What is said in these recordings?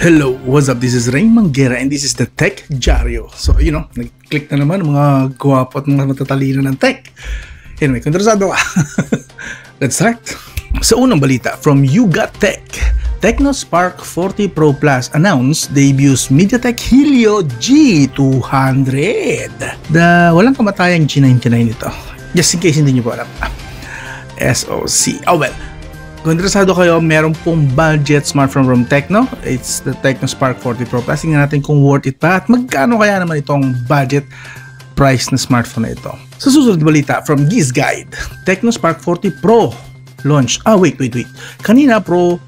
Hello, what's up? This is Rain Manguera and this is the Tech Diario. So, nag-click na naman mga gwapo at mga matatalino ng tech. Anyway, kung interesado ka, let's start. Sa unang balita from Yuga Tech, Tecno Spark 40 Pro Plus announced debuts MediaTek Helio G200. Walang kamatayang G99 ito. Just in case hindi nyo po alam. SoC. Oh well, kung interesado kayo, meron pong budget smartphone from Tecno. It's the Tecno Spark 40 Pro Plus. Tingnan natin kung worth it pa at magkano kaya naman itong budget price na smartphone na ito. Sa susunod na balita from Giz Guide, Tecno Spark 40 Pro launch. Wait. Kanina Pro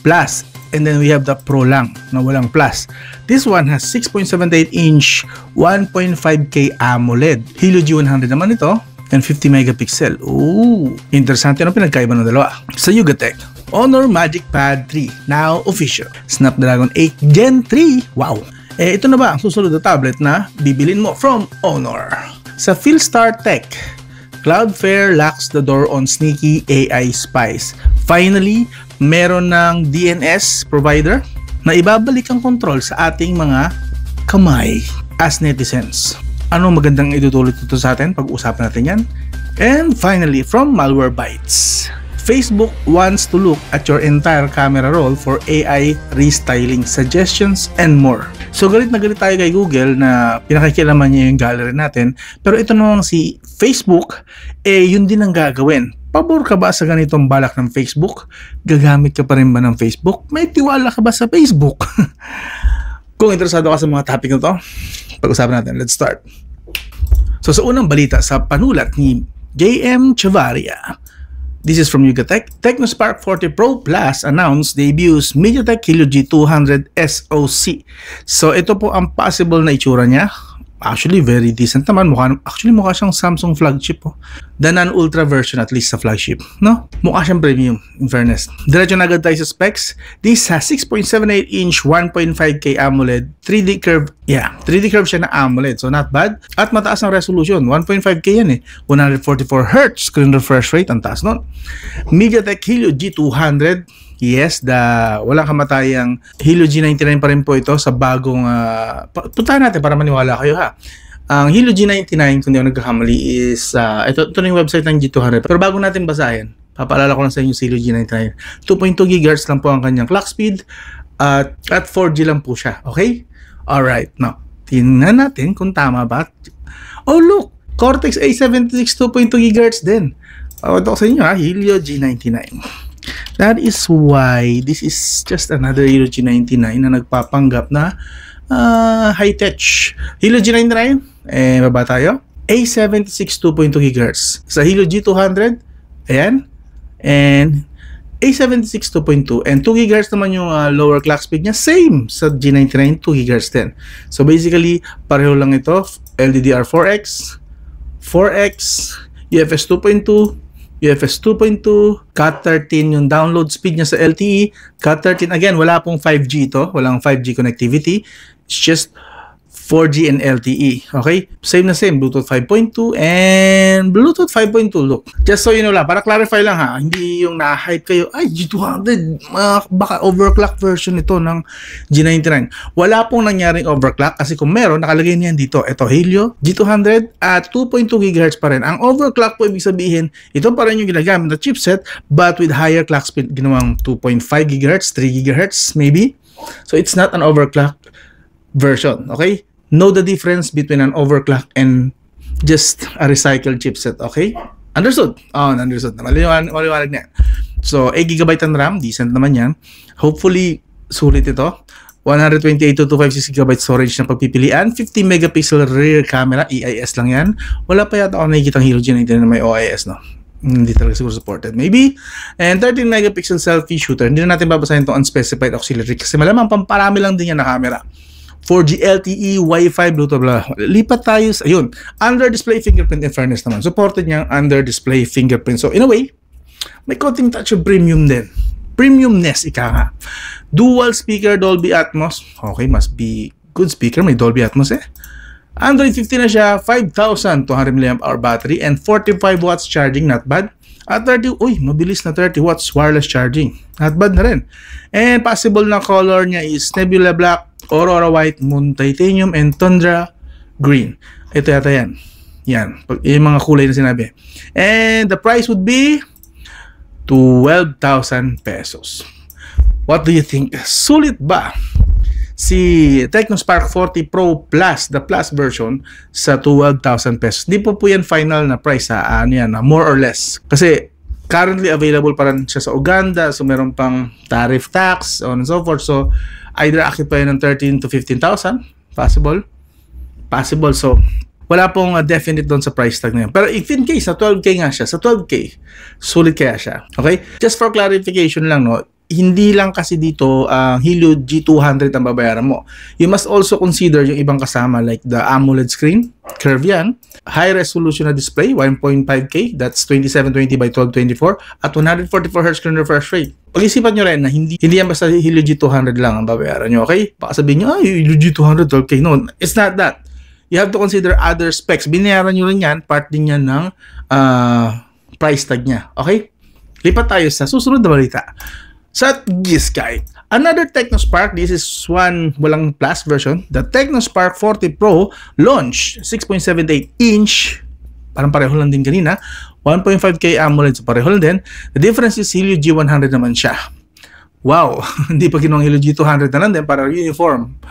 Plus and then we have the Pro lang na walang Plus. This one has 6.78-inch 1.5K AMOLED. Helio G100 naman ito. And 50 megapixel. Ooh, interesante ang pinagkaiba ng dalawa. Sa Yuga Tech, Honor Magic Pad 3, now official. Snapdragon 8 Gen 3, wow. Ito na ba ang susunod na tablet na bibilin mo from Honor? Sa Philstar Tech, Cloudflare locks the door on sneaky AI spies. Finally, meron ng DNS provider na ibabalik ang control sa ating mga kamay as netizens. Ano magandang itutulot ito sa atin? Pag-usapan natin yan. And finally, from Malwarebytes, Facebook wants to look at your entire camera roll for AI restyling suggestions and more. So galit na galit tayo kay Google na pinakikialaman niya yung gallery natin. Pero ito naman si Facebook, yun din ang gagawin. Pabor ka ba sa ganitong balak ng Facebook? Gagamit ka pa rin ba ng Facebook? May tiwala ka ba sa Facebook? Kung interesado ka sa mga topic na to, pag-usapan natin. Let's start. So sa unang balita sa panulat ni JM Chavaria, this is from Yuga Tech, Tecno Spark 40 Pro Plus announced debuts MediaTek Helio G200 SoC. So ito po ang possible na itsura niya. Actually, very decent naman. Mukha siyang Samsung flagship po. The non-ultra version at least sa flagship. No? Mukha siyang premium, in fairness. Diretso na agad tayo sa specs. This has 6.78-inch 1.5K AMOLED. 3D curve. Yeah, 3D curve siya na AMOLED. So, not bad. At mataas ang resolution. 1.5K yan eh. 144Hz screen refresh rate. Ang taas nun. MediaTek Helio G200. Yes, walang kamatayang Helio G99 pa rin po ito sa bagong puntahan natin para maniwala kayo ha. Ang Helio G99 kung di ako nagkakamali is ito na yung website ng G200. Pero bago natin basahin, papaalala ko lang sa inyo si Helio G99. 2.2 GHz lang po ang kanyang clock speed at 4G lang po siya. Okay? Alright, now tingnan natin kung tama ba. Oh look, Cortex A76 2.2 GHz din. Ito sa inyo ha, Helio G99. That is why this is just another Helio G99 na nagpapanggap na high-tech. Helio G99, baba tayo. A76 2.2 GHz. Sa Helio G200, ayan. And A76 2.2 and 2 GHz naman yung lower clock speed niya. Same sa G99, 2 GHz din. So basically, pareho lang ito. LDDR4X, 4X, UFS 2.2, UFS 2.2, Cat13 yung download speed niya sa LTE. Cat13 again, wala pong 5G ito. Walang 5G connectivity. It's just 4G and LTE. Okay? Same na same. Bluetooth 5.2 and Bluetooth 5.2. Look. Just so you know lang. Para clarify lang ha. Hindi yung na-hype kayo. Ay, G200. Baka overclock version ito ng G99. Wala pong nangyaring overclock kasi kung meron, nakalagay niyan dito. Ito, Helio G200 at 2.2 GHz pa rin. Ang overclock po ibig sabihin, ito pa rin yung ginagamit na chipset but with higher clock speed. Ginawang 2.5 GHz, 3 GHz maybe. So it's not an overclock version. Okay? Know the difference between an overclock and just a recycled chipset, okay? Understood? Understood. Maliwanag na yan. So, 8GB ang RAM, decent naman yan. Hopefully, sulit ito. 128 to 256GB storage na pagpipilian. 50 megapixel rear camera, EIS lang yan. Wala pa yata ako nakikitang Helio G99 na may OIS, no? Hindi talaga siguro supported. Maybe. And 13 megapixel selfie shooter. Hindi na natin babasahin itong unspecified auxiliary kasi malamang pamparami lang din yan na camera. 4G LTE, Wi-Fi, Bluetooth, blah. Lipat tayo sa, ayun, under-display fingerprint in fairness naman. Supported niya ang under-display fingerprint. So, in a way, may konting touch of premium din. Premiumness, ika nga. Dual speaker, Dolby Atmos. Okay, must be good speaker. May Dolby Atmos eh. Android 15 na siya, 5,200 mAh battery and 45 watts charging, not bad. At 30, uy, mabilis na 30 watts wireless charging. Not bad na rin. And possible na color niya is Nebula Black, Aurora White, Moon Titanium, and Tundra Green. Ito yata yan. Yan. Yung mga kulay na sinabi. And the price would be 12,000 pesos. What do you think? Sulit ba si Tecnospark 40 Pro Plus, the Plus version, sa 12,000 pesos? Di po yan final na price, ha? Ano yan, more or less. Kasi currently available pa rin siya sa Uganda, so meron pang tariff tax, on and so forth. So either akit pa yun ng 13 to 15,000. Possible. So wala pong definite doon sa price tag na yun. Pero if in case na 12K nga siya, sa 12K, sulit kaya siya. Okay? Just for clarification lang, no, hindi lang kasi dito Helio G200 ang babayaran mo. You must also consider yung ibang kasama like the AMOLED screen, curve yan, high resolution na display, 1.5K, that's 2720 by 1224, at 144Hz screen refresh rate. Pag-isipan nyo rin na hindi yan basta Helio G200 lang ang babayaran nyo, okay? Baka sabihin nyo, Helio G200, 12K. No, it's not that. You have to consider other specs. Binayaran nyo rin yan, part din yan ng price tag niya, okay? Lipat tayo sa susunod na balita. Sa G-Sky, another Tecnospark, this is one walang plus version, the Tecnospark 40 Pro launch 6.78 inch, parang pareho lang din kanina, 1.5K AMOLED, so pareho lang din. The difference is Helio G100 naman siya. Wow, hindi pa ginawang Helio G200 na lang din para uniform.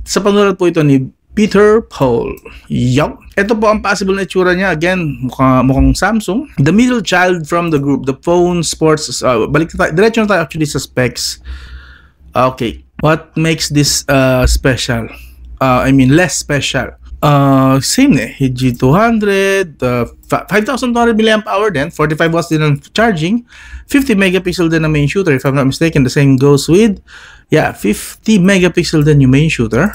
Sa panulat po ito ni Peter Paul. Yup. Ito po ang possible na itsura niya. Again, mukhang Samsung. The middle child from the group. The phone sports. Balik na tayo. Diretso na tayo actually sa specs. Okay. What makes this special? I mean, less special. Same eh. G200. 5,200 mAh din. 45 watts din ang charging. 50 megapixel din ang main shooter. If I'm not mistaken, the same goes with, yeah, 50 megapixel din yung main shooter.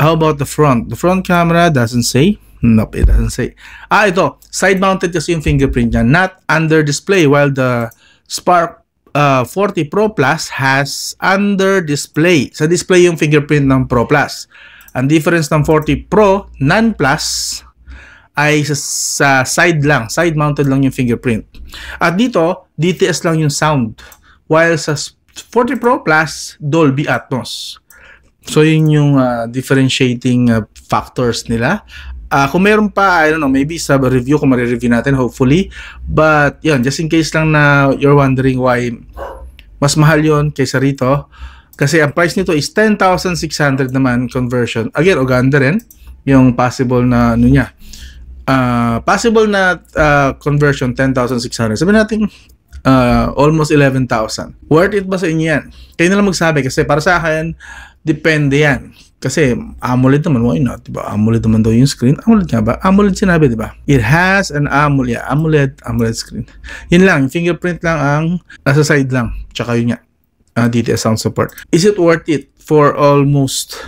How about the front? The front camera doesn't say. Nope, it doesn't say. Ito. Side-mounted kasi yung fingerprint niya. Not under display. While the Spark 40 Pro Plus has under display. Sa display yung fingerprint ng Pro Plus. Ang difference ng 40 Pro non-Plus ay sa side lang. Side-mounted lang yung fingerprint. At dito, DTS lang yung sound. While sa 40 Pro Plus, Dolby Atmos. So, yun yung differentiating factors nila. Kung meron pa, I don't know, maybe sa review, kung ma-review natin, hopefully. But, yun, just in case lang na you're wondering why mas mahal yun kaysa rito. Kasi ang price nito is 10,600 naman conversion. Again, Uganda rin, yung possible na, ano niya. Possible na conversion, 10,600. Sabihin natin, almost 11,000. Worth it ba sa inyo yan? Kayo na lang magsabi kasi para sa akin, depende yan. Kasi AMOLED naman, why not? Diba? AMOLED naman daw yung screen. AMOLED nga ba? AMOLED sinabi, diba? It has an AMOLED. Yeah, AMOLED screen. Yun lang. Yung fingerprint lang ang nasa side lang. Tsaka yun nga. DTS sound support. Is it worth it for almost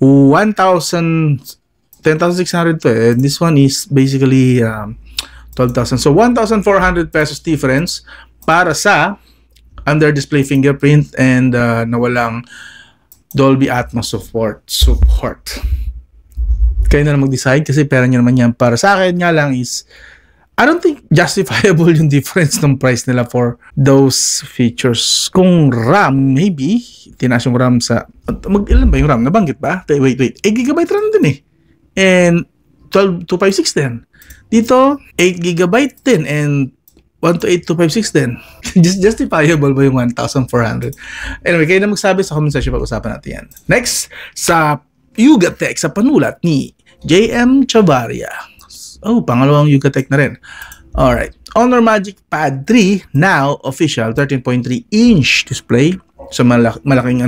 10,600 to eh? And this one is basically 12,000. So 1,400 pesos difference para sa under display fingerprint and nawalang Dolby Atmos support. Kayo na lang mag-decide kasi pera nyo naman yan. Para sa akin nga lang is I don't think justifiable yung difference ng price nila for those features. Kung RAM, maybe tinaas yung RAM sa ilan ba yung RAM? Nabanggit ba? Wait. 8GB RAM din eh. And 256 din. Dito, 8GB din and 128,256 din. Justifiable ba yung 1,400? Anyway, kayo na magsabi sa comment section pag-usapan natin yan. Next, sa Yugatech, sa panulat ni JM Chavarria. Oh, pangalawang Yugatech na rin. Alright. Honor Magic Pad 3, now official 13.3-inch display. So, malaking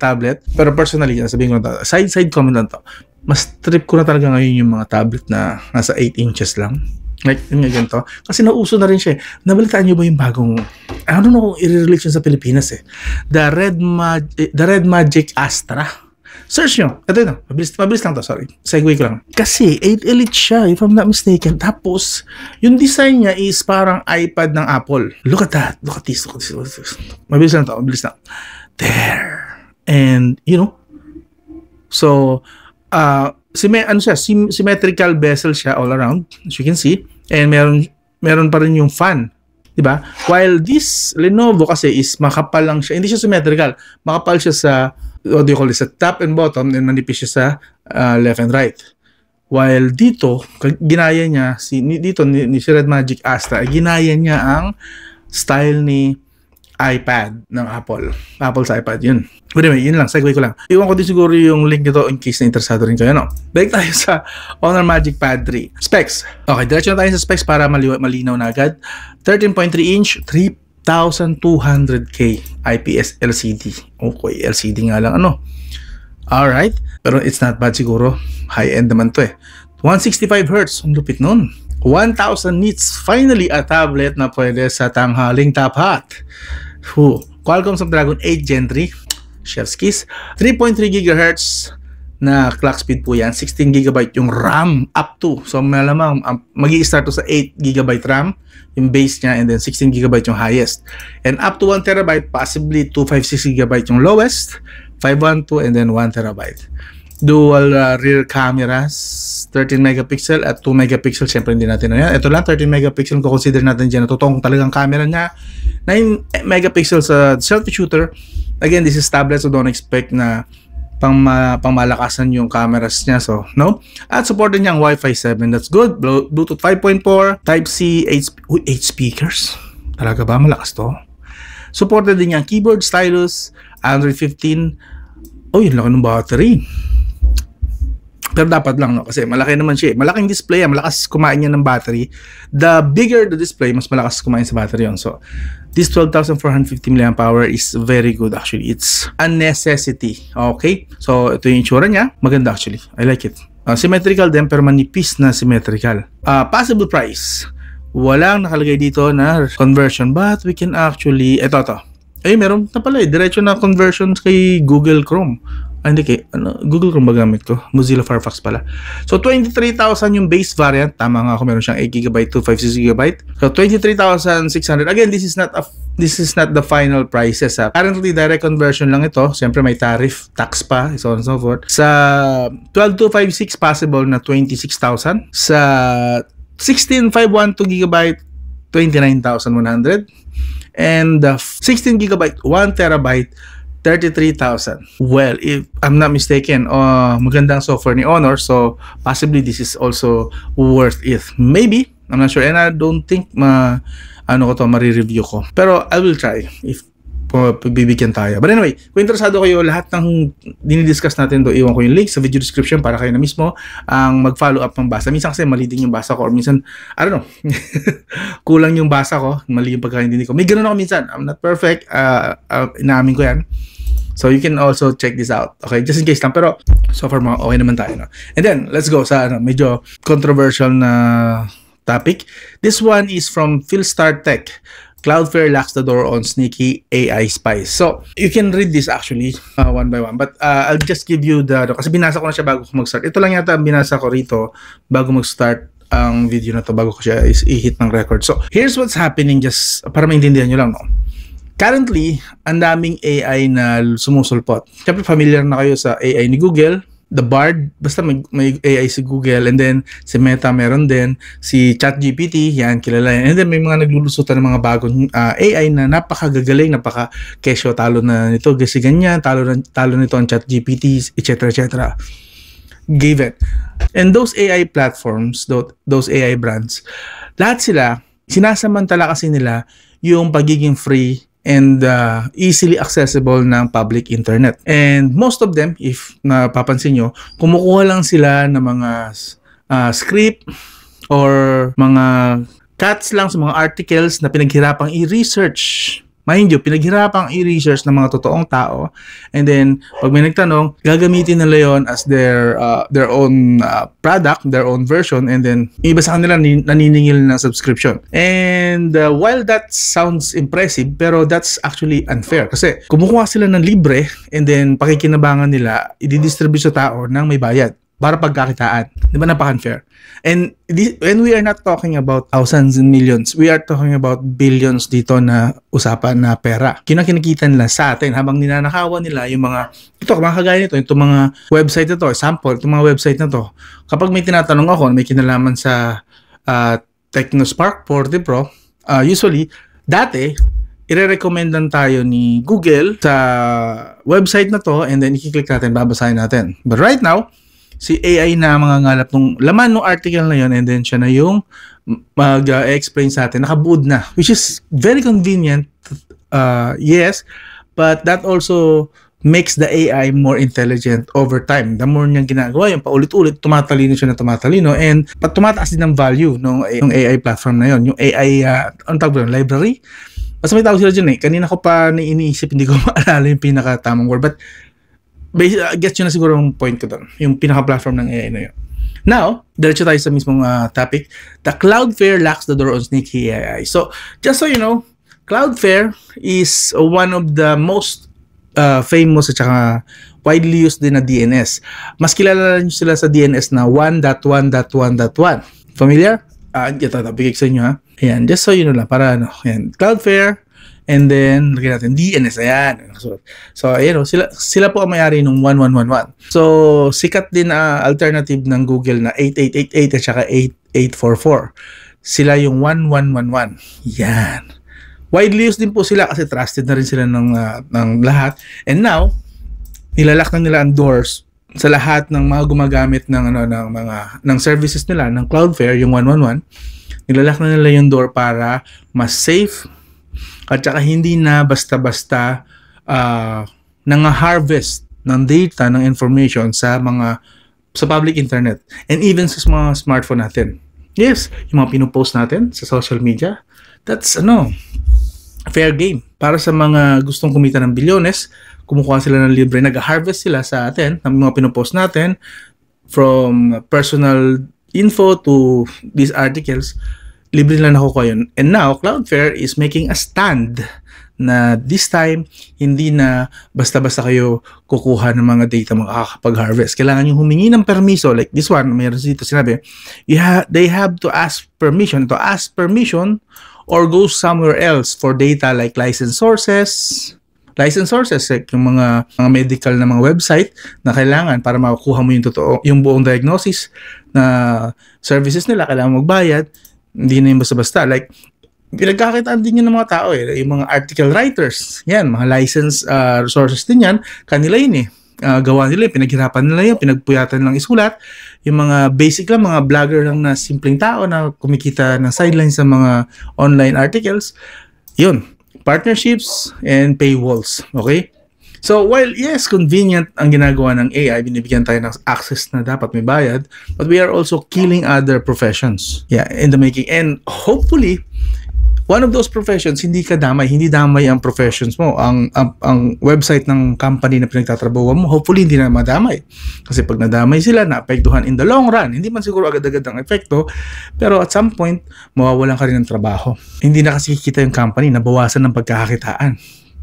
tablet. Pero personally, sabihin ko na to, side comment lang to. Mas trip ko na talaga ngayon yung mga tablet na nasa 8 inches lang. Like, yun nga ganito. Kasi nauso na rin siya. Nabalitaan nyo ba yung bagong, I don't know kung i-release yun sa Pilipinas eh. The Red Magic Astra. Search nyo. Ito yun. Mabilis lang to. Sorry. Segue ko lang. Kasi 8 Elite siya, if I'm not mistaken. Tapos, yung design niya is parang iPad ng Apple. Look at that. Look at this. Mabilis lang to. There. And, you know, so, symmetrical bezel siya all around, as you can see. And meron pa rin yung fan. Diba? While this Lenovo kasi is makapal lang siya, hindi siya symmetrical. Makapal siya sa, what do you call it, sa top and bottom, and manipis siya sa left and right. While dito, ginaya niya, dito ni Red Magic Astra, ginaya niya ang style ni iPad ng Apple. Apple's iPad, yun. But anyway, yun lang, segue ko lang. Iwan ko din siguro yung link nito in case na interesado rin kayo, no? Balik tayo sa Honor Magic Pad 3. Specs. Okay, diretso na tayo sa specs para malinaw na agad. 13.3 inch, 3200K IPS LCD. Okay, LCD nga lang, ano? Alright, pero it's not bad siguro. High-end naman to eh. 165Hz, ang lupit nun. 1,000 nits, finally a tablet na pwede sa tanghaling top hot. Qualcomm Snapdragon 8 Gen 3, chef's kiss. 3.3 GHz na clock speed po yan. 16 GB yung RAM up to. So malamang mag-i-start to sa 8 GB RAM, yung base niya, and then 16 GB yung highest. And up to 1 TB, possibly 256 GB yung lowest, 512 and then 1 TB. Dual rear cameras, 13 megapixel at 2 megapixel. Siyempre hindi natin na yan. Ito lang, 13 megapixel kung consider natin dyan na totoong talagang camera niya. 9 megapixel sa selfie shooter. Again, this is tablet, so don't expect na pangmalakasan yung cameras niya. So, no? At supported niya ang Wi-Fi 7. That's good. Bluetooth 5.4, Type-C, 8 speakers. Talaga ba? Malakas to. Supported din niya ang keyboard, stylus, Android 15. Oh, yun laki ng battery. Pero dapat lang, no? Kasi malaki naman siya. Malaking display, malakas kumain niya ng battery. The bigger the display, mas malakas kumain sa battery yun. So, this 12,450 mAh is very good actually. It's a necessity. Okay? So, ito yung itsura niya. Maganda actually. I like it. Symmetrical din, pero manipis na symmetrical. Possible price. Walang nakalagay dito na conversion, but we can actually, ito. Eh, meron na pala eh. Diretso na conversion kay Google Chrome. Hindi Google Chrome ba gamit ko? Mozilla Firefox pala. So, 23,000 yung base variant. Tama nga ako, meron siyang 8GB, 256GB. So, 23,600. Again, this is not the final prices. Currently, direct conversion lang ito. Siyempre, may tariff, tax pa, so on and so forth. Sa 12,256, possible na 26,000. Sa 16,512GB, 29,100. And 16GB, 1TB, 33,000. Well, if I'm not mistaken, magandang software ni Honor, so possibly this is also worth it. Maybe, I'm not sure, and I don't think ma-review ko. Pero I will try if bibigyan tayo. But anyway, kung interesado kayo, lahat ng dinidiscuss natin do, iwan ko yung link sa video description para kayo na mismo ang mag-follow up ng basa. Minsan kasi mali din yung basa ko, or minsan, I don't know, kulang yung basa ko, mali yung pagkaintindi ko. May ganun ako minsan. I'm not perfect. Inaamin ko yan. So you can also check this out. Okay, just in case lang. Pero so far okay naman tayo, no? And then let's go sa medyo controversial na topic. This one is from Philstar Tech. Cloudflare locks the door on sneaky AI spies. So you can read this actually one by one. But I'll just give you kasi binasa ko na siya bago ko mag-start. Ito lang yata ang binasa ko rito bago mag-start ang video na to, bago ko siya i-hit ng record. So here's what's happening, just para maintindihan nyo lang, no? Currently, ang daming AI na sumusulpot. Siyempre, familiar na kayo sa AI ni Google, the Bard, basta may AI si Google, and then si Meta meron din, si ChatGPT, yan, kilala yan. And then may mga naglulusutan ng mga bagong AI na napakagagaling, napaka-kesyo, talo na nito, kasi ganyan, talo nito ang ChatGPT, etc. etc. Give it. And those AI platforms, those AI brands, lahat sila, sinasamantala kasi nila yung pagiging free and easily accessible ng public internet. And most of them, if napapansin nyo, kumukuha lang sila ng mga script or mga cuts lang sa mga articles na pinaghirapang i-research. Mind you, pinaghirapang i-research ng mga totoong tao. And then, pag may nagtanong, gagamitin nila yon as their own product, their own version, and then iba sa kanila naniningil ng subscription. And while that sounds impressive, pero that's actually unfair. Kasi kumukuha sila ng libre, and then pakikinabangan nila, i-distribute sa tao ng may bayad para pagkakitaan. Di ba, napaka-unfair? And when we are not talking about thousands and millions, we are talking about billions dito na usapan na pera. Kinakita nila sa atin habang ninanakawan nila yung mga, mga kagaya nito, itong mga website na to, sample, itong mga website na to. Kapag may tinatanong ako, may kinalaman sa TecnoSpark 40 Pro, usually, dati, ire-recommendan tayo ni Google sa website na to and then i-click natin, babasahin natin. But right now, si AI na mangangalap ng laman ng article na yun and then siya na yung mag-explain sa atin. Nakabuod na, which is very convenient, yes, but that also makes the AI more intelligent over time. The more niyang ginagawa, yung paulit-ulit, tumatalino siya na tumatalino and tumataas din ang value ng AI platform na yun. Yung AI, ang tawag doon, library? Basta may tawag sila dyan eh. Kanina ko pa iniisip, hindi ko maalala yung pinaka-tamang word. But, gets yun na siguro yung point ko doon. Yung pinaka-platform ng AI na yun. Now, diretso tayo sa mismong topic. The Cloudflare locks the door on sneaky AI. So, just so you know, Cloudflare is one of the most famous at saka widely used din na DNS. Mas kilala nyo sila sa DNS na 1.1.1.1. Familiar? Ito, bigay sa inyo ha. Ayan, just so you know lang, para ano. Ayan, Cloudflare, and then, lagyan natin DNS, ayan. So ayan o, sila po ang may-ari ng 1111. So, sikat din na alternative ng Google na 8888 at saka 8844. Sila yung 1111. Yan. Widely used din po sila kasi trusted na rin sila ng lahat. And now, nilalak na nila ang doors sa lahat ng mga gumagamit ng services nila ng Cloudflare, yung 111. Nilalak na nila yung door para mas safe at saka hindi na basta-basta nang-harvest ng data, ng information sa public internet and even sa mga smartphone natin. Yes, yung mga pinupost natin sa social media, that's fair game. Para sa mga gustong kumita ng bilyones, kumukuha sila ng libre, nag-harvest sila sa atin ng mga pinupost natin from personal info to these articles, libre nila nakukuha yun. And now, Cloudflare is making a stand na this time, hindi na basta-basta kayo kukuha ng mga data makakapag-harvest. Kailangan yung humingi ng permiso. Like this one, mayroon dito sinabi, they have to ask permission. To ask permission or go somewhere else for data like license sources, like yung mga medical na mga website na kailangan para makukuha mo yung buong diagnosis na services nila, kailangan magbayad, hindi na yung basta-basta. Like, pinagkakitaan din yun ng mga tao yung mga article writers, yan, mga license resources din yan, kanila yun gawa nila, pinaghirapan nila yun, pinagpuyatan lang isulat, yung mga basic lang, mga vlogger lang na simpleng tao na kumikita ng sideline sa mga online articles, yun, partnerships and paywalls, okay? So, while yes, convenient ang ginagawa ng AI, binibigyan tayo ng access na dapat may bayad, but we are also killing other professions, in the making, and hopefully, one of those professions, hindi damay ang professions mo. Ang website ng company na pinagtatrabahuan mo, hopefully hindi na madamay. Kasi pag nadamay sila, naapektuhan in the long run. Hindi man siguro agad-agad ang epekto, pero at some point, mawawalan ka rin ng trabaho. Hindi na kasi kikita yung company, nabawasan ng pagkakakitaan.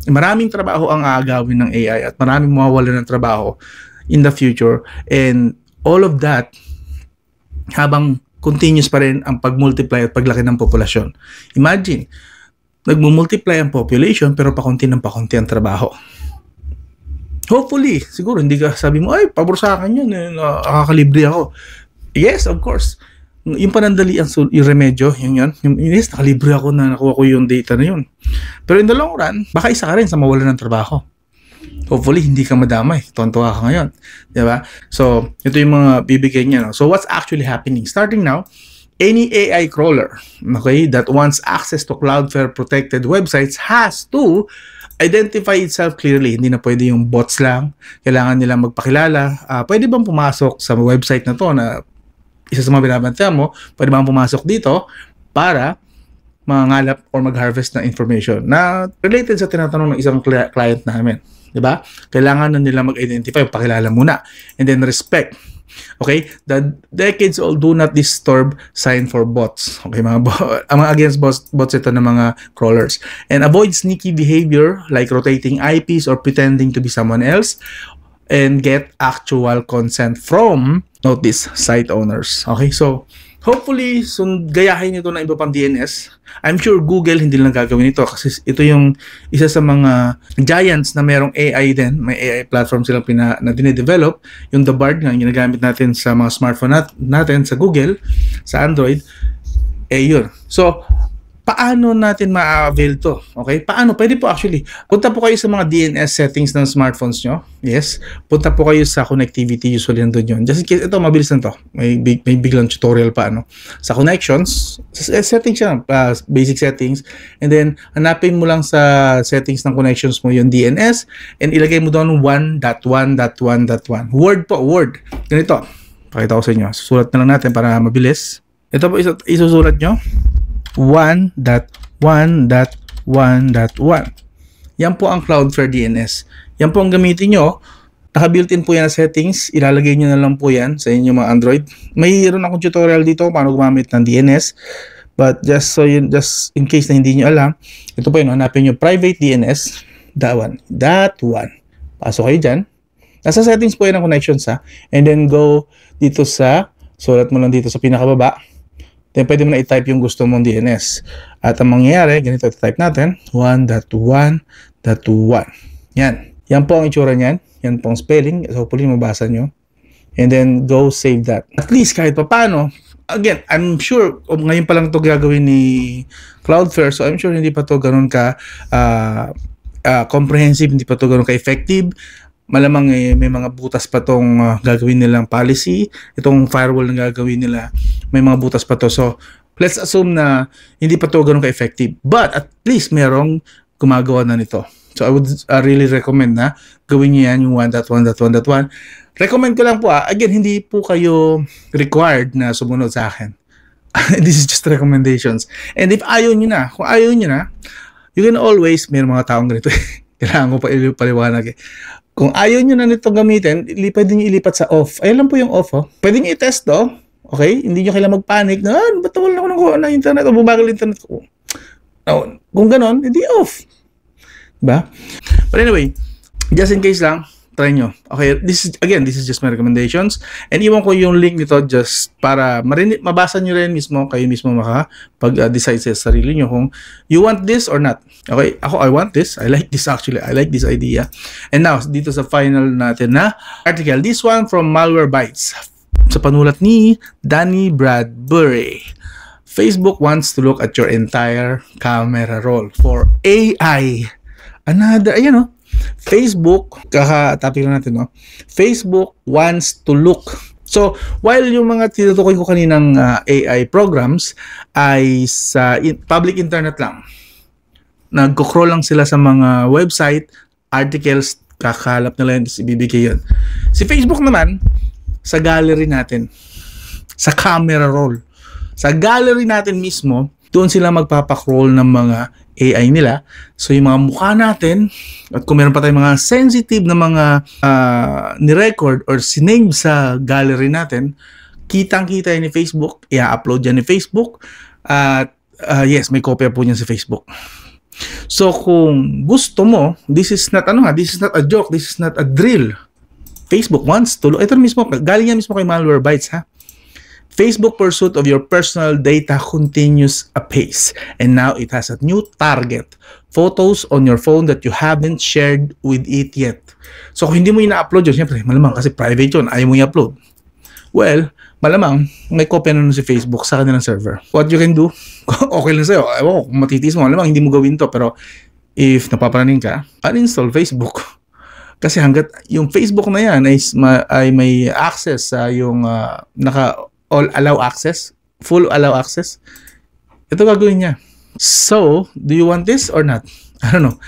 Maraming trabaho ang aagawin ng AI at maraming mawawalan ng trabaho in the future. And all of that, habang continuous pa rin ang pag-multiply at paglaki ng populasyon. Imagine, nagmumultiply ang population pero pakunti ng pakunti ang trabaho. Hopefully, siguro hindi ka sabi mo, ay, pabor sa akin yun, nakakalibre ako. Yes, of course. Yung panandali yung remedyo, yung yes, nakalibre ako na nakuha ko yung data na yun. Pero in the long run, baka isa ka rin sa mawalan ng trabaho. Hopefully, hindi ka madamay. Tuwan-tuwa ka ngayon. Diba? So, ito yung mga bibigay niya. No? So, what's actually happening? Starting now, any AI crawler, okay, that wants access to Cloudflare protected websites has to identify itself clearly. Hindi na pwede yung bots lang. Kailangan nilang magpakilala. Pwede bang pumasok sa website na to na isa sa mga binabantayan mo? Pwede bang pumasok dito para mangalap or mag-harvest ng information na related sa tinatanong ng isang client namin. Diba? Kailangan na nila mag-identify, pakilala muna. And then respect. Okay? The decades-old do not disturb sign for bots. Okay? Mga against bots ito ng mga crawlers. And avoid sneaky behavior like rotating IPs or pretending to be someone else. And get actual consent from, note this, site owners. Okay? So, hopefully, gayahin ito ng iba pang DNS. I'm sure Google hindi lang gagawin ito kasi ito yung isa sa mga giants na merong AI din. May AI platform silang na dine-develop. Yung The Bard nga, ginagamit natin sa mga smartphone natin sa Google, sa Android. Yun. So, paano natin ma-avail to? Okay? Paano? Pwede po actually. Punta po kayo sa mga DNS settings ng smartphones nyo. Yes. Punta po kayo sa connectivity. Usually nandun yun. Just in case, ito, mabilis lang to. May biglang tutorial pa, ano. Sa connections, settings yan. Basic settings. And then, hanapin mo lang sa settings ng connections mo yung DNS and ilagay mo doon 1.1.1.1. Word po, word. Ganito. Pakita ko sa inyo. Susulat na lang natin para mabilis. Ito po, isusulat nyo. 1.1.1.1. Yan po ang Cloudflare DNS. Yan po ang gamitin nyo. Naka-built-in po yan na settings. Ilalagay nyo na lang po yan sa inyong mga Android. Mayroon akong tutorial dito paano gumamit ng DNS. But just in case na hindi nyo alam, ito po yun. Hanapin nyo private DNS. That one. Pasok kayo dyan. Nasa settings po yan ng connections ha. And then go dito sa, sulat mo lang dito sa pinakababa. Then, pwede mo na i-type yung gusto mong DNS. At ang mangyayari, ganito i-type natin, 1.1.1. Yan. Yan po ang itsura niyan. Yan po ang spelling. So, hopefully, mabasa nyo. And then, go save that. At least, kahit pa paano, again, I'm sure, ngayon pa lang ito gagawin ni Cloudflare. So, I'm sure hindi pa ito ganun ka comprehensive, hindi pa ito ganun ka effective. Malamang may mga butas pa tong gagawin nilang policy. Itong firewall na gagawin nila, may mga butas pa to. So, let's assume na hindi pa to ganun ka-effective. But at least merong gumagawa na nito. So, I would really recommend na gawin niyo yan yung 1.1.1.1. Recommend ko lang po again, hindi po kayo required na sumunod sa akin. This is just recommendations. And if ayaw nyo na, kung ayaw nyo na, you can always, may mga taong ganito. Kailangan ko pa paliwanag Kung ayaw nyo na nito gamitin, pwede nyo ilipat sa off. Ayun lang po yung off. Pwede nyo i-test to. Okay? Hindi nyo kailangan mag-panic na, ba't wala ako ng internet o bumagal internet ko. No, kung ganon, hindi off. Diba? But anyway, just in case lang, try nyo. Okay, this is just my recommendations. And iwan ko yung link nito just para mabasa nyo rin mismo, kayo mismo makapag-decide sa sarili nyo kung you want this or not. Okay, ako, I want this. I like this actually. I like this idea. And now, dito sa final natin na article. This one from Malwarebytes. Sa panulat ni Danny Bradbury. Facebook wants to look at your entire camera roll for AI. Another, ayan o. Facebook, topic lang natin, no? Facebook wants to look. So, while yung mga tinutukoy ko kaninang AI programs ay sa public internet lang, nagko-crawl lang sila sa mga website, articles, kakalap nila yun, ibibigay yun. Si Facebook naman, sa gallery natin, sa camera roll, sa gallery natin mismo, doon sila magpapakroll ng mga AI nila. So, yung mga mukha natin, at kung meron pa tayong mga sensitive na mga ni-record or sinave sa gallery natin, kitang-kita yan ni Facebook, i-upload yan ni Facebook, at yes, may kopya po niyan sa Facebook. So, kung gusto mo, this is not a joke, this is not a drill. Facebook wants to look, ito mismo, galing yan mismo kay Malwarebytes, ha? Facebook pursuit of your personal data continues apace, and now it has a new target. Photos on your phone that you haven't shared with it yet. So, kung hindi mo ina-upload yun, siyempre, malamang kasi private yun, ayaw mo i-upload. Well, malamang, may kopya na nun si Facebook sa kanilang server. What you can do, okay lang sa'yo. Ewan ko, kung matitis mo, malamang hindi mo gawin to, pero if napaparaning ka, uninstall Facebook. Kasi hanggat yung Facebook na yan ay may access sa yung all allow access, full allow access, ito gagawin niya. So, do you want this or not? I don't know.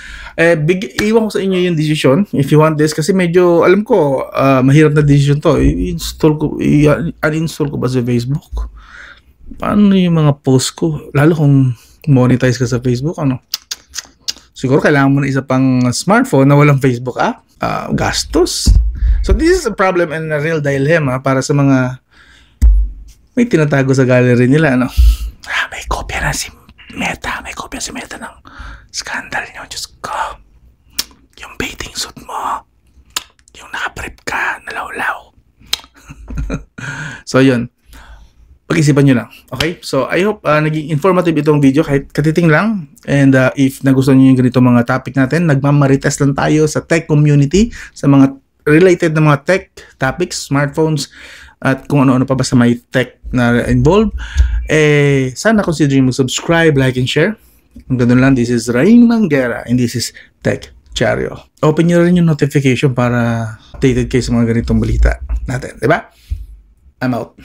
Iwan ko sa inyo yung decision if you want this kasi medyo, alam ko, mahirap na decision to. I-uninstall ko ba sa Facebook? Paano yung mga post ko? Lalo kung monetize ka sa Facebook, ano? Siguro kailangan mo na isa pang smartphone na walang Facebook app. Gastos. So, this is a problem and a real dilemma para sa mga may tinatago sa gallery nila, ano? May kopya na si Meta. May kopya si Meta ng scandal niyo. Diyos ko. Yung bathing suit mo. Yung nakaprep ka, nalawlaw. So, yun. Pag-isipan nyo lang. Okay? So, I hope naging informative itong video kahit katiting lang. And if nagustuhan nyo yung ganito mga topic natin, nagmamarites lang tayo sa tech community, sa mga related na mga tech topics, smartphones, at kung ano-ano pa ba sa may tech na involved. sana consider nyo mag-subscribe, like, and share. Ang ganun lang, this is Rain Manguera and this is Tech Diario. Open nyo rin yung notification para updated kayo sa mga ganitong balita natin, di ba? I'm out.